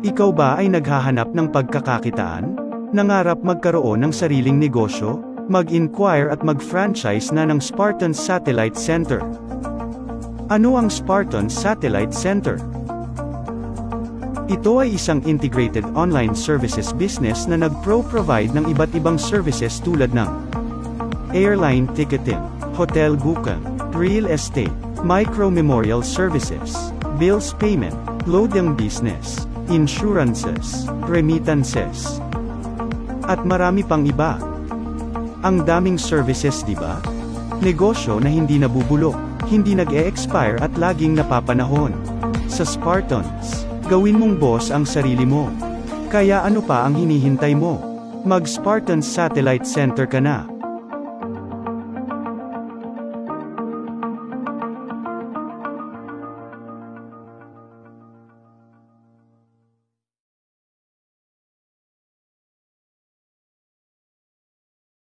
Ikaw ba ay naghahanap ng pagkakakitaan? Nangarap magkaroon ng sariling negosyo? Mag-inquire at mag-franchise na ng Spartan Satellite Center. Ano ang Spartan Satellite Center? Ito ay isang integrated online services business na nag-provide ng iba't ibang services tulad ng airline ticketing, hotel booking, real estate, micro-memorial services, bills payment, loading business, insurances, remittances, at marami pang iba. Ang daming services, di ba? Negosyo na hindi nabubulok, hindi nag-e-expire at laging napapanahon. Sa Spartans, gawin mong boss ang sarili mo. Kaya ano pa ang hinihintay mo? Mag-Spartan Satellite Center ka na.